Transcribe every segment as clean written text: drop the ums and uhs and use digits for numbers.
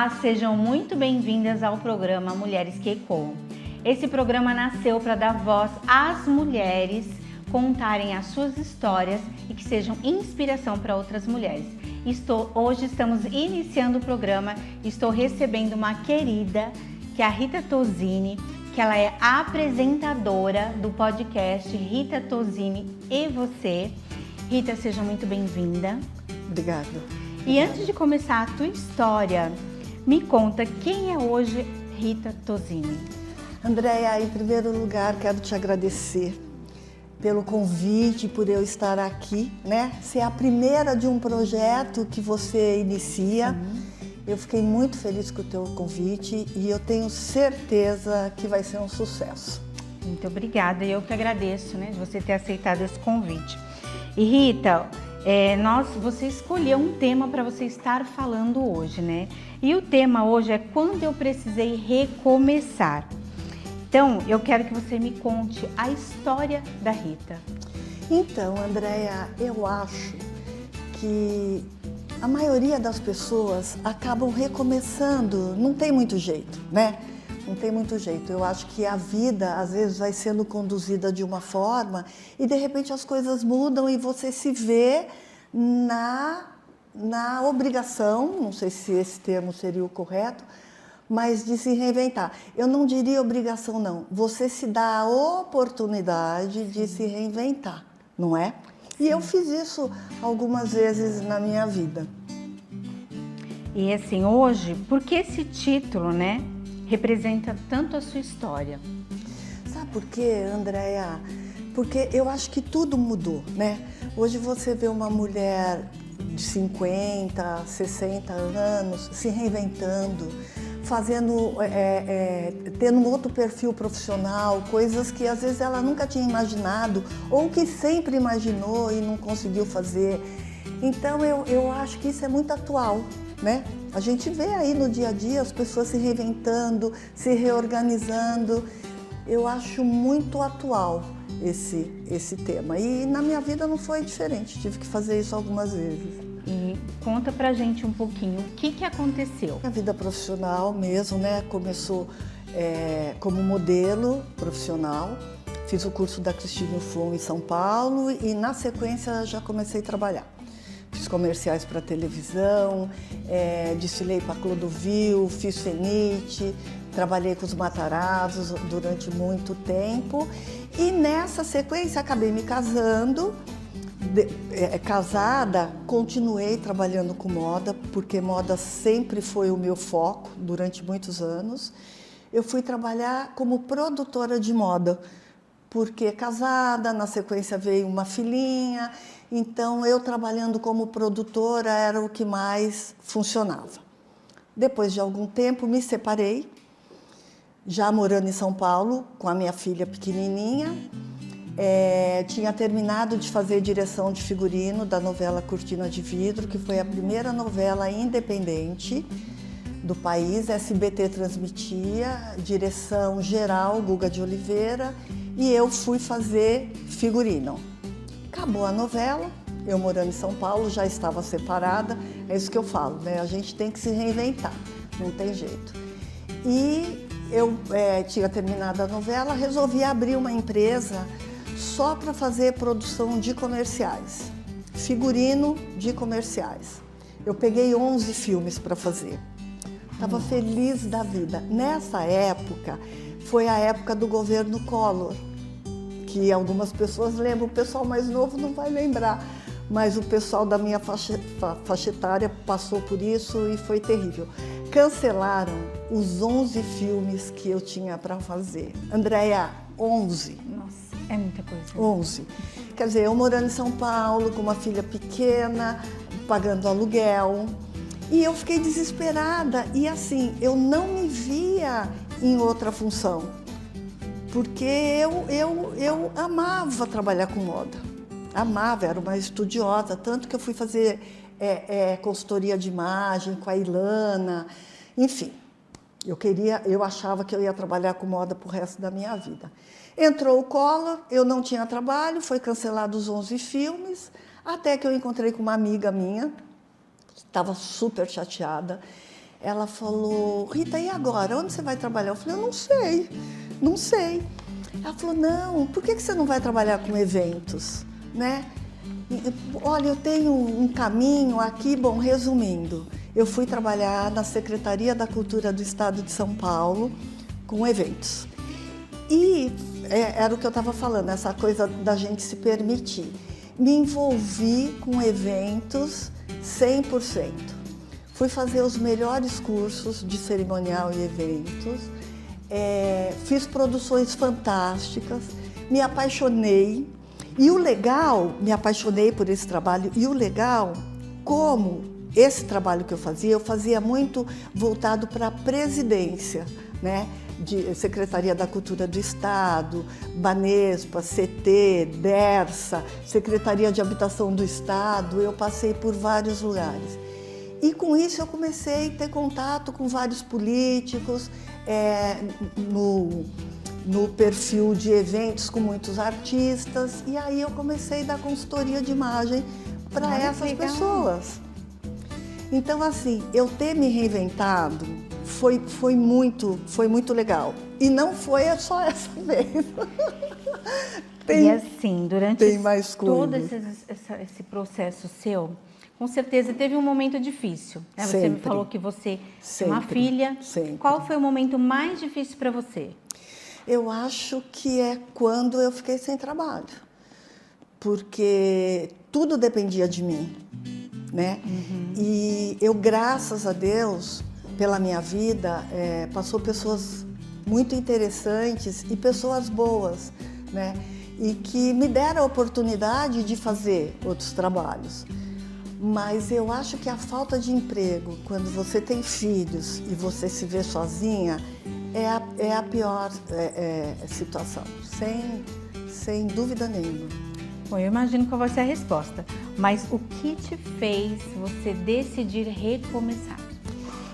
Olá, sejam muito bem-vindas ao programa Mulheres que Ecoam. Esse programa nasceu para dar voz às mulheres contarem as suas histórias e que sejam inspiração para outras mulheres. Hoje estamos iniciando o programa e estou recebendo uma querida, que é a Rita Tozzini, que ela é apresentadora do podcast Rita Tozzini e Você. Rita, seja muito bem-vinda. Obrigada. E antes de começar a tua história, me conta quem é hoje Rita Tozzini. Andréia, em primeiro lugar, quero te agradecer pelo convite, por eu estar aqui, né? Ser a primeira de um projeto que você inicia. Eu fiquei muito feliz com o teu convite e eu tenho certeza que vai ser um sucesso. Muito obrigada, e eu que agradeço, né, de você ter aceitado esse convite. E Rita, você escolheu um tema para você estar falando hoje, né? E o tema hoje é quando eu precisei recomeçar. Então, eu quero que você me conte a história da Rita. Então, Andréia, eu acho que a maioria das pessoas acabam recomeçando, não tem muito jeito, né? Não tem muito jeito. Eu acho que a vida, às vezes, vai sendo conduzida de uma forma e, de repente, as coisas mudam e você se vê na obrigação, não sei se esse termo seria o correto, mas de se reinventar. Eu não diria obrigação, não. Você se dá a oportunidade de se reinventar, não é? E eu fiz isso algumas vezes na minha vida. E assim, hoje, por que esse título, né, representa tanto a sua história? Sabe por quê, Andréia? Porque eu acho que tudo mudou, né? Hoje você vê uma mulher de 50, 60 anos se reinventando, fazendo, tendo um outro perfil profissional, coisas que às vezes ela nunca tinha imaginado ou que sempre imaginou e não conseguiu fazer. Então eu acho que isso é muito atual, né? A gente vê aí no dia a dia as pessoas se reinventando, se reorganizando. Eu acho muito atual esse tema. E na minha vida não foi diferente, tive que fazer isso algumas vezes. E conta pra gente um pouquinho o que aconteceu. A vida profissional mesmo, né? Começou como modelo profissional. Fiz o curso da Cristina Flon em São Paulo e na sequência já comecei a trabalhar. Fiz comerciais para televisão, desfilei para Clodovil, fiz Fenite, trabalhei com os Matarazos durante muito tempo e nessa sequência acabei me casando. Casada, continuei trabalhando com moda, porque moda sempre foi o meu foco durante muitos anos. Eu fui trabalhar como produtora de moda, porque casada, na sequência veio uma filhinha, então eu trabalhando como produtora era o que mais funcionava. Depois de algum tempo me separei, já morando em São Paulo, com a minha filha pequenininha. Tinha terminado de fazer direção de figurino da novela Cortina de Vidro, que foi a primeira novela independente do país. SBT transmitia, direção geral Guga de Oliveira, e eu fui fazer figurino. Acabou a novela, eu morando em São Paulo, já estava separada, é isso que eu falo, né? A gente tem que se reinventar, não tem jeito. E eu tinha terminado a novela, resolvi abrir uma empresa só para fazer produção de comerciais, figurino de comerciais. Eu peguei 11 filmes para fazer. Estava feliz da vida. Nessa época, foi a época do governo Collor, que algumas pessoas lembram, o pessoal mais novo não vai lembrar, mas o pessoal da minha faixa etária passou por isso e foi terrível. Cancelaram os 11 filmes que eu tinha para fazer. Andréia, 11. Nossa, é muita coisa. 11. Quer dizer, eu morando em São Paulo, com uma filha pequena, pagando aluguel. E eu fiquei desesperada. E assim, eu não me via em outra função. Porque eu amava trabalhar com moda. Amava, era uma estudiosa. Tanto que eu fui fazer consultoria de imagem com a Ilana. Enfim, eu achava que eu ia trabalhar com moda pro resto da minha vida. Entrou o Collor, eu não tinha trabalho, foi cancelado os 11 filmes, até que eu encontrei com uma amiga minha, estava super chateada, ela falou, Rita, e agora? Onde você vai trabalhar? Eu falei, eu não sei. Ela falou, não, por que você não vai trabalhar com eventos, né? Olha, eu tenho um caminho aqui, bom, resumindo, eu fui trabalhar na Secretaria da Cultura do Estado de São Paulo com eventos. E era o que eu estava falando, essa coisa da gente se permitir. Me envolvi com eventos 100%. Fui fazer os melhores cursos de cerimonial e eventos, fiz produções fantásticas, me apaixonei. E o legal, me apaixonei por esse trabalho, e o legal, como esse trabalho que eu fazia muito voltado para a presidência, né? De Secretaria da Cultura do Estado, Banespa, CT, DERSA, Secretaria de Habitação do Estado, eu passei por vários lugares. E com isso eu comecei a ter contato com vários políticos, no perfil de eventos com muitos artistas, e aí eu comecei a dar consultoria de imagem para essas pessoas. Então, assim, eu ter me reinventado foi muito legal. E não foi só essa vez. E assim, durante todo coisa. esse processo seu, com certeza teve um momento difícil, né? Você me falou que você tem uma filha. Sempre. Qual foi o momento mais difícil para você? Eu acho que é quando eu fiquei sem trabalho, porque tudo dependia de mim, né? Uhum. E eu, graças a Deus, pela minha vida, passou pessoas muito interessantes e pessoas boas, né? E que me deram a oportunidade de fazer outros trabalhos. Mas eu acho que a falta de emprego, quando você tem filhos e você se vê sozinha, é a pior situação, sem dúvida nenhuma. Bom, eu imagino qual vai ser a resposta, mas o que te fez você decidir recomeçar?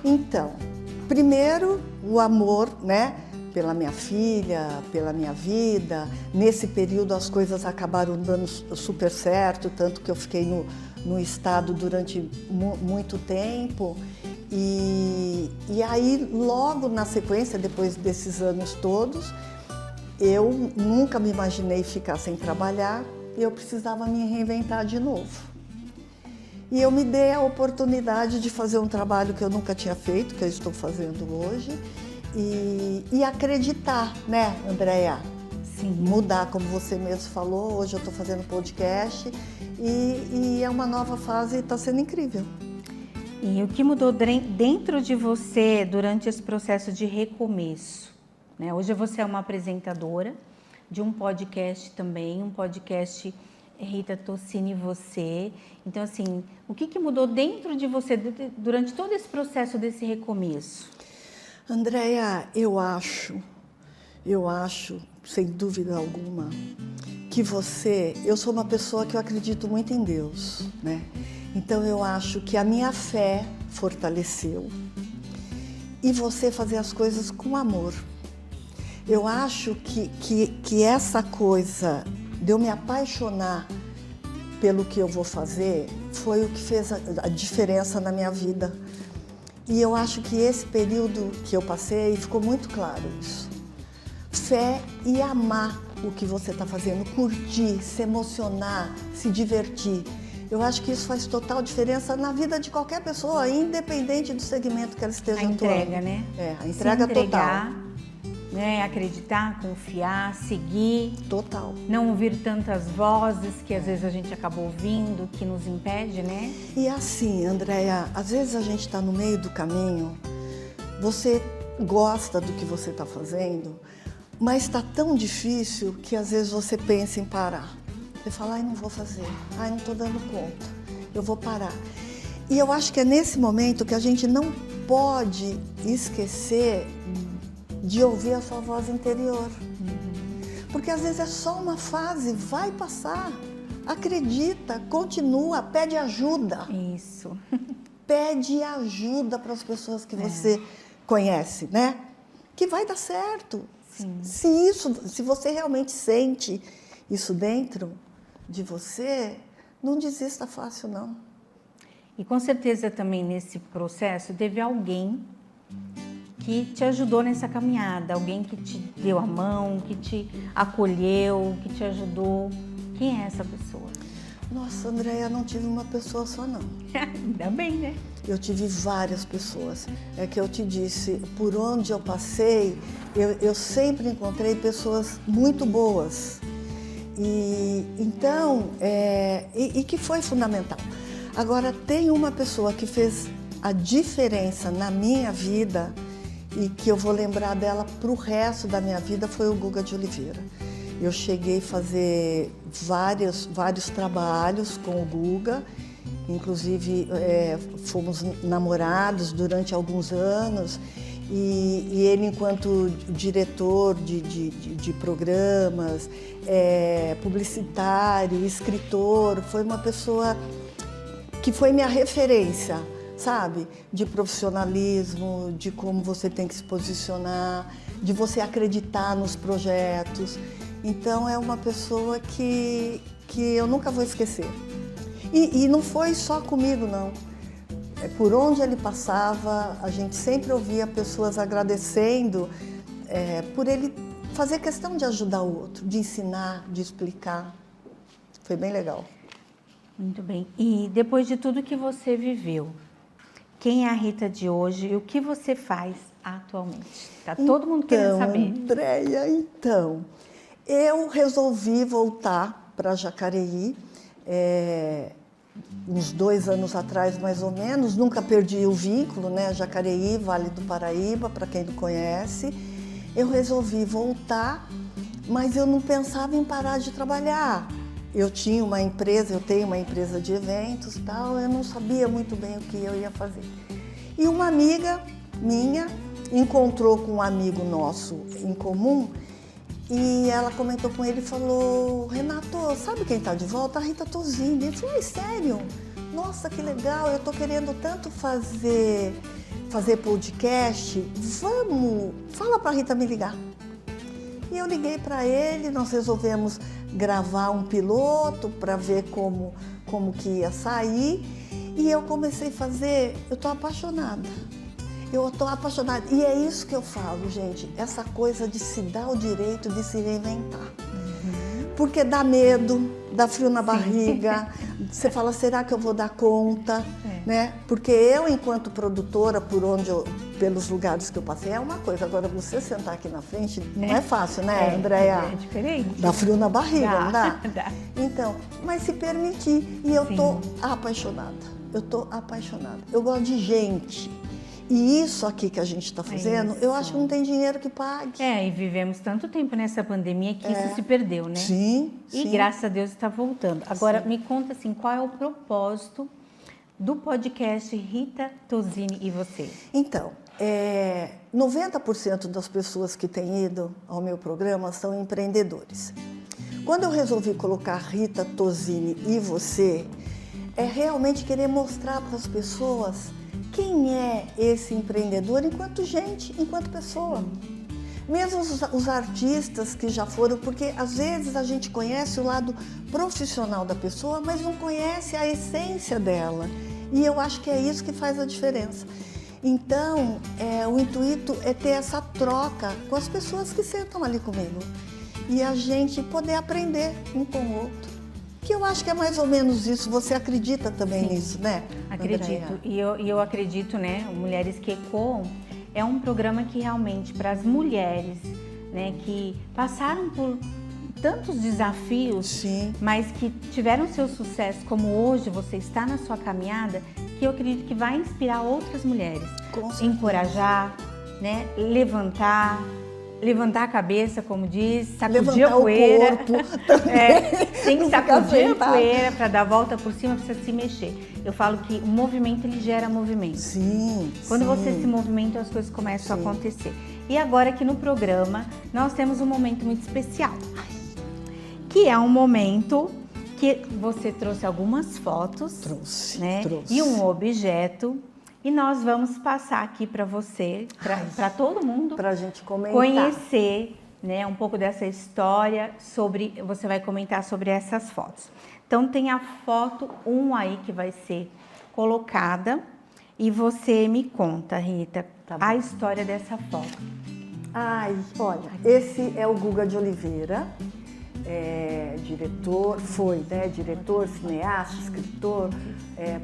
Então, primeiro, o amor, né, pela minha filha, pela minha vida. Nesse período as coisas acabaram dando super certo, tanto que eu fiquei no estado durante muito tempo. E aí, logo na sequência, depois desses anos todos, eu nunca me imaginei ficar sem trabalhar, eu precisava me reinventar de novo. E eu me dei a oportunidade de fazer um trabalho que eu nunca tinha feito, que eu estou fazendo hoje, e acreditar, né, Andréia? Sim. Mudar, como você mesmo falou, hoje eu estou fazendo podcast e é uma nova fase e está sendo incrível. E o que mudou dentro de você durante esse processo de recomeço? Né? Hoje você é uma apresentadora de um podcast também, um podcast Rita Tossini e Você. Então, assim, o que mudou dentro de você durante todo esse processo desse recomeço? Andréia, eu acho, sem dúvida alguma, que eu sou uma pessoa que eu acredito muito em Deus, né? Então eu acho que a minha fé fortaleceu e você fazer as coisas com amor. Eu acho que essa coisa de eu me apaixonar pelo que eu vou fazer foi o que fez a diferença na minha vida. E eu acho que esse período que eu passei ficou muito claro isso. Fé e amar o que você está fazendo, curtir, se emocionar, se divertir. Eu acho que isso faz total diferença na vida de qualquer pessoa, independente do segmento que ela esteja atuando. A entrega, né? A entrega total. Né? Acreditar, confiar, seguir. Total. Não ouvir tantas vozes que às vezes a gente acaba ouvindo, que nos impede, né? E assim, Andréia, às vezes a gente está no meio do caminho, você gosta do que você está fazendo, mas está tão difícil que às vezes você pensa em parar. Você fala, não vou fazer, não estou dando conta, eu vou parar. E eu acho que é nesse momento que a gente não pode esquecer de ouvir a sua voz interior. Porque às vezes é só uma fase, vai passar. Acredita, continua, pede ajuda. Isso. Pede ajuda para as pessoas que você conhece, né? Que vai dar certo. Sim. Se você realmente sente isso dentro de você, não desista fácil, não. E com certeza também nesse processo teve alguém que te ajudou nessa caminhada, alguém que te deu a mão, que te acolheu, que te ajudou. Quem é essa pessoa? Nossa, Andréia, não tive uma pessoa só, não. Ainda bem, né? Eu tive várias pessoas. É que eu te disse, por onde eu passei, eu sempre encontrei pessoas muito boas. E então, que foi fundamental. Agora, tem uma pessoa que fez a diferença na minha vida e que eu vou lembrar dela para o resto da minha vida, foi o Guga de Oliveira. Eu cheguei a fazer vários trabalhos com o Guga, inclusive fomos namorados durante alguns anos, e ele, enquanto diretor de programas, publicitário, escritor, foi uma pessoa que foi minha referência, sabe? De profissionalismo, de como você tem que se posicionar, de você acreditar nos projetos. Então, é uma pessoa que eu nunca vou esquecer. E não foi só comigo, não. Por onde ele passava, a gente sempre ouvia pessoas agradecendo por ele fazer questão de ajudar o outro, de ensinar, de explicar. Foi bem legal. Muito bem. E depois de tudo que você viveu, quem é a Rita de hoje e o que você faz atualmente? Tá todo mundo querendo saber. Andréia, então, eu resolvi voltar para Jacareí, uns 2 anos atrás, mais ou menos. Nunca perdi o vínculo, né? Jacareí, Vale do Paraíba, para quem não conhece. Eu resolvi voltar, mas eu não pensava em parar de trabalhar. Eu tenho uma empresa de eventos e tal, eu não sabia muito bem o que eu ia fazer. E uma amiga minha encontrou com um amigo nosso em comum e ela comentou com ele e falou: Renato, sabe quem está de volta? A Rita Tozzini. Ele falou: sério? Nossa, que legal, eu estou querendo tanto fazer podcast. Vamos, fala para a Rita me ligar. E eu liguei para ele, nós resolvemos gravar um piloto para ver como que ia sair. E eu comecei a fazer, eu estou apaixonada. E é isso que eu falo, gente, essa coisa de se dar o direito de se reinventar. Porque dá medo, dá frio na barriga, você fala, será que eu vou dar conta? Né? Porque eu, enquanto produtora, pelos lugares que eu passei, é uma coisa. Agora, você sentar aqui na frente não é fácil, né, Andréia? É diferente. Dá frio na barriga, Dá, não dá? dá. Então, mas se permitir. E eu tô apaixonada. Eu gosto de gente. E isso aqui que a gente está fazendo, eu acho que não tem dinheiro que pague. E vivemos tanto tempo nessa pandemia que isso se perdeu, né? Sim. E graças a Deus está voltando. Agora, me conta assim, qual é o propósito do podcast Rita Tozzini e você? Então, 90% das pessoas que têm ido ao meu programa são empreendedores. Quando eu resolvi colocar Rita Tozzini e você, é realmente querer mostrar para as pessoas quem é esse empreendedor enquanto gente, enquanto pessoa. Mesmo os artistas que já foram, porque às vezes a gente conhece o lado profissional da pessoa, mas não conhece a essência dela. E eu acho que é isso que faz a diferença. Então, o intuito é ter essa troca com as pessoas que sentam ali comigo. E a gente poder aprender um com o outro. Que eu acho que é mais ou menos isso. Você acredita também nisso, né? Acredito. E eu acredito, né? O Mulheres que Ecoam é um programa que realmente, para as mulheres, né, que passaram por tantos desafios, Sim, mas que tiveram seu sucesso, como hoje você está na sua caminhada, que eu acredito que vai inspirar outras mulheres. com certeza. Encorajar, né, levantar a cabeça, como diz, sacudir Levantar a poeira. o corpo. Tem que Não ficar sacudir a sentado. poeira para dar a volta por cima, precisa se mexer. Eu falo que o movimento, ele gera movimento. Sim. Quando você se movimenta, as coisas começam a acontecer. E agora aqui no programa, nós temos um momento muito especial. Que é um momento que você trouxe algumas fotos. Trouxe. E um objeto. E nós vamos passar aqui para você, para todo mundo, Para a gente comentar. conhecer, né, um pouco dessa história. Você vai comentar sobre essas fotos. Então tem a foto 1 aí que vai ser colocada e você me conta, Rita, Tá bom. a história dessa foto. Ai, olha, esse é o Guga de Oliveira, diretor, diretor, cineasta, escritor,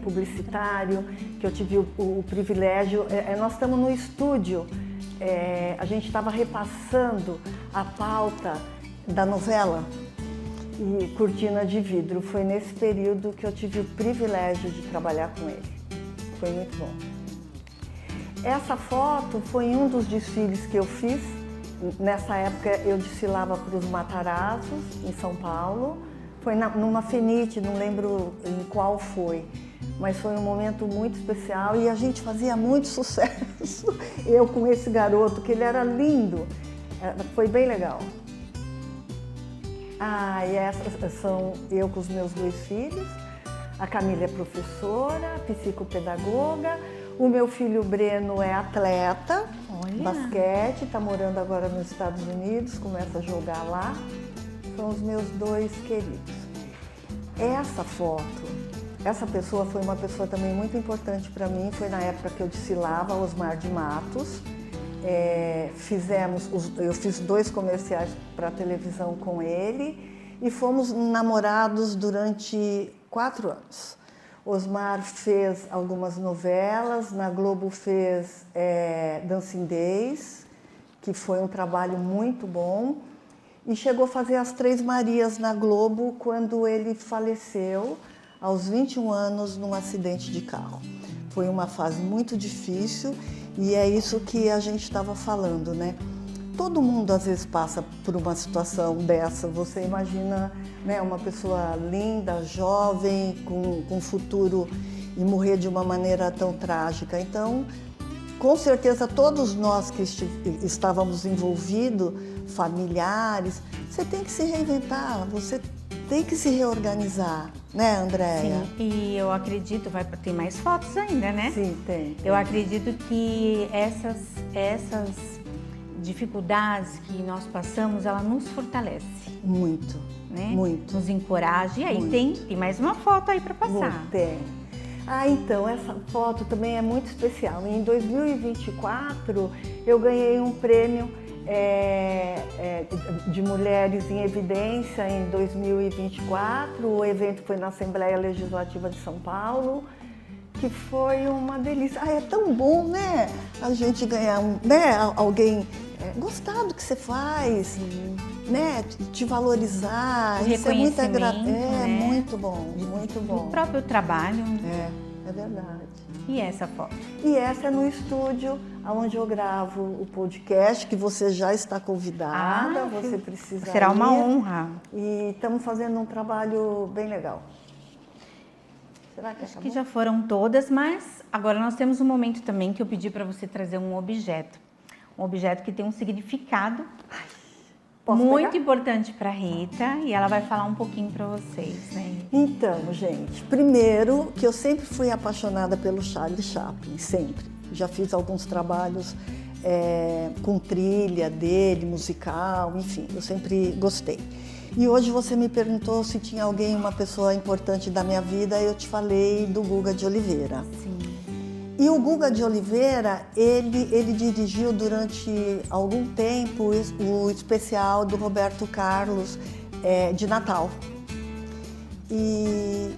publicitário, que eu tive o privilégio, nós estamos no estúdio, a gente estava repassando a pauta da novela e Cortina de Vidro. Foi nesse período que eu tive o privilégio de trabalhar com ele. Foi muito bom. Essa foto foi em um dos desfiles que eu fiz. Nessa época eu desfilava para os Matarazos, em São Paulo. Foi numa Fenite, não lembro em qual foi, mas foi um momento muito especial e a gente fazia muito sucesso. Eu com esse garoto, que ele era lindo. Foi bem legal. E essas são eu com os meus 2 filhos. A Camila é professora, psicopedagoga. O meu filho Breno é atleta, basquete, está morando agora nos Estados Unidos, começa a jogar lá. São os meus 2 queridos. Essa foto, essa pessoa foi uma pessoa também muito importante para mim, foi na época que eu desfilava, Osmar de Matos. Eu fiz 2 comerciais para televisão com ele e fomos namorados durante 4 anos. Osmar fez algumas novelas, na Globo fez Dancing Days, que foi um trabalho muito bom, e chegou a fazer As Três Marias na Globo quando ele faleceu aos 21 anos num acidente de carro. Foi uma fase muito difícil e é isso que a gente estava falando, né? Todo mundo às vezes passa por uma situação dessa. Você imagina, né, uma pessoa linda, jovem, com futuro e morrer de uma maneira tão trágica. Então, com certeza, todos nós que estávamos envolvidos, familiares, você tem que se reinventar, você tem que se reorganizar, né, Andréia? Sim, e eu acredito, tem mais fotos ainda, né? Sim, tem. Eu acredito que essas dificuldades que nós passamos, ela nos fortalece. Muito, né? Muito. Nos encoraja. E aí tem mais uma foto aí para passar. Tem. Então, essa foto também é muito especial. Em 2024, eu ganhei um prêmio de Mulheres em Evidência em 2024. O evento foi na Assembleia Legislativa de São Paulo, que foi uma delícia. É tão bom, né? A gente ganhar, alguém gostar do que você faz, né? Te valorizar. Isso é muito muito bom, muito bom. O próprio trabalho. É verdade. E essa foto? E essa é no estúdio onde eu gravo o podcast, que você já está convidada, você precisa Será uma ir. honra. E estamos fazendo um trabalho bem legal. Será que Acho que já foram todas, mas agora nós temos um momento também que eu pedi para você trazer um objeto. Um objeto que tem um significado muito importante para a Rita e ela vai falar um pouquinho para vocês, né? Então, gente, primeiro que eu sempre fui apaixonada pelo Charlie Chaplin, sempre. Já fiz alguns trabalhos com trilha dele, musical, enfim, eu sempre gostei. E hoje você me perguntou se tinha uma pessoa importante da minha vida, eu te falei do Guga de Oliveira. Sim. E o Guga de Oliveira, ele dirigiu durante algum tempo o especial do Roberto Carlos de Natal. E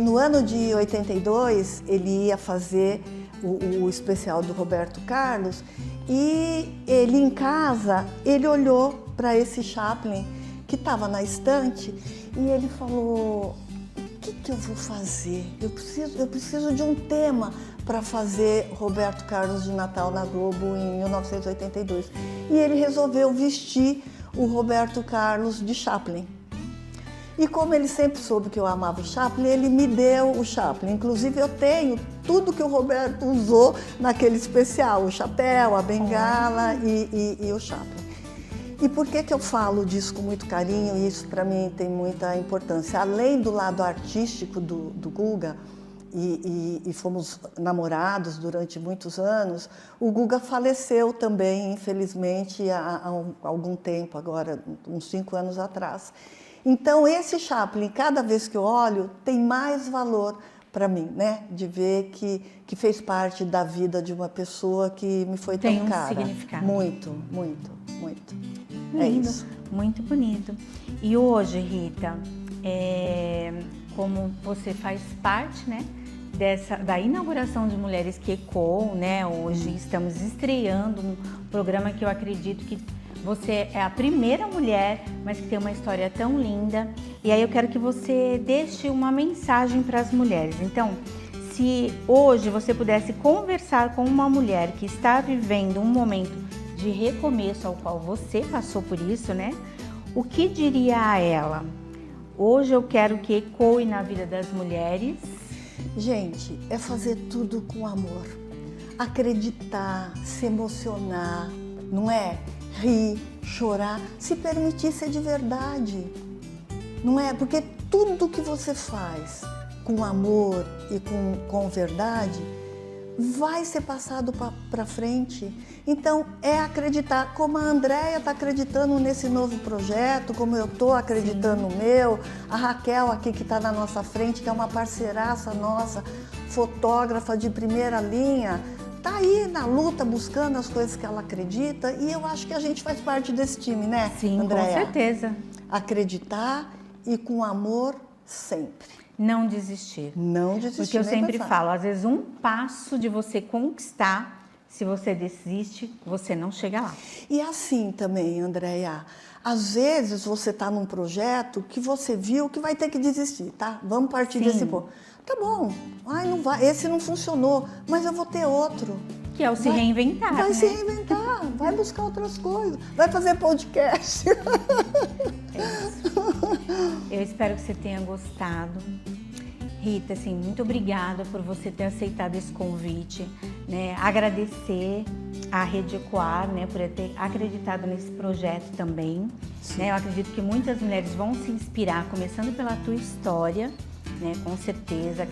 no ano de 82, ele ia fazer o especial do Roberto Carlos e ele em casa, ele olhou para esse Chaplin que estava na estante e ele falou: o que eu vou fazer? Eu preciso de um tema para fazer Roberto Carlos de Natal na Globo em 1982. E ele resolveu vestir o Roberto Carlos de Chaplin. E como ele sempre soube que eu amava o Chaplin, ele me deu o Chaplin. Inclusive eu tenho tudo que o Roberto usou naquele especial, o chapéu, a bengala e o Chaplin. E por que eu falo disso com muito carinho? E isso para mim tem muita importância. Além do lado artístico do Guga, e fomos namorados durante muitos anos, o Guga faleceu também, infelizmente, há algum tempo, agora uns 5 anos atrás. Então esse Chaplin, cada vez que eu olho, tem mais valor para mim, né? De ver que fez parte da vida de uma pessoa que me foi Tem tão um cara. significado. Muito, muito, muito. Lindo, É isso. muito bonito. E hoje, Rita, como você faz parte, né, da inauguração de Mulheres que Ecoam, né? Hoje estamos estreando um programa que eu acredito que você é a primeira mulher, mas que tem uma história tão linda. E aí eu quero que você deixe uma mensagem para as mulheres. Então, se hoje você pudesse conversar com uma mulher que está vivendo um momento de recomeço, ao qual você passou por isso, né? O que diria a ela? Hoje eu quero que ecoe na vida das mulheres. Gente, é fazer tudo com amor. Acreditar, se emocionar, não é? Rir, chorar, se permitir ser de verdade. Não é? Porque tudo que você faz com amor e com verdade vai ser passado para frente. Então, é acreditar, como a Andréia está acreditando nesse novo projeto, como eu estou acreditando no meu, a Raquel aqui que está na nossa frente, que é uma parceiraça nossa, fotógrafa de primeira linha, está aí na luta buscando as coisas que ela acredita, e eu acho que a gente faz parte desse time, né, Sim, Andréia? com certeza. Acreditar e com amor sempre. Não desistir. Não desistir. Porque eu nem sempre pensar. falo, às vezes um passo de você conquistar, se você desiste, você não chega lá. E assim também, Andréia, às vezes você está num projeto que você viu que vai ter que desistir, tá? Vamos partir Sim. desse ponto. Tá bom, ai, não vai, esse não funcionou, mas eu vou ter outro. Que é o se reinventar, Vai né? se reinventar, vai buscar outras coisas, vai fazer podcast. É isso. Eu espero que você tenha gostado. Rita, assim, muito obrigada por você ter aceitado esse convite, né? Agradecer à Rede Ecoar, né, por ter acreditado nesse projeto também, né? Eu acredito que muitas mulheres vão se inspirar, começando pela tua história, né? Com certeza.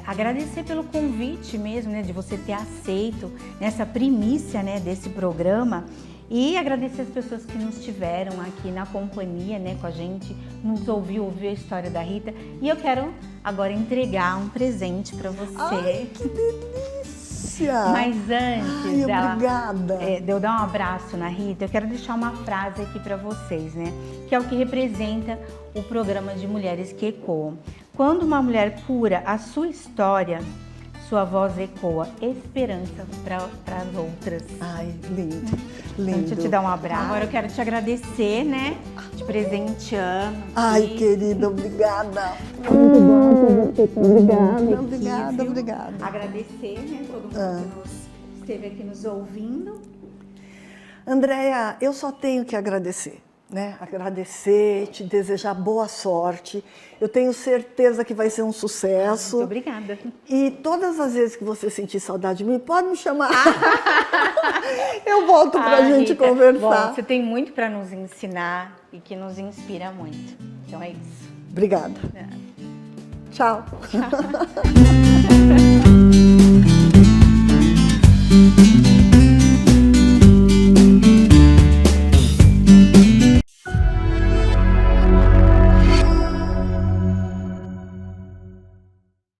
Agradecer pelo convite mesmo, né, de você ter aceito nessa primícia, né, desse programa. E agradecer as pessoas que nos tiveram aqui na companhia, né, com a gente, nos ouviu a história da Rita. E eu quero agora entregar um presente para você. Ai, que delícia! Mas antes obrigada. De eu dar um abraço na Rita, eu quero deixar uma frase aqui para vocês, né, que é o que representa o programa de Mulheres que Ecoam. Quando uma mulher cura a sua história, sua voz ecoa esperança para as outras. Ai, lindo, lindo. Então, deixa eu te dar um abraço. Agora eu quero te agradecer, né? Te presenteando. Ai, querida, obrigada. Obrigada, obrigada. Agradecer, né? Todo mundo que esteve aqui nos ouvindo. Andréia, eu só tenho que agradecer, né? Agradecer, te desejar boa sorte. Eu tenho certeza que vai ser um sucesso. Muito obrigada. E todas as vezes que você sentir saudade de mim, pode me chamar. Eu volto pra gente Rita, conversar. Bom, você tem muito para nos ensinar e que nos inspira muito. Então é isso. Obrigada. Tchau. Tchau.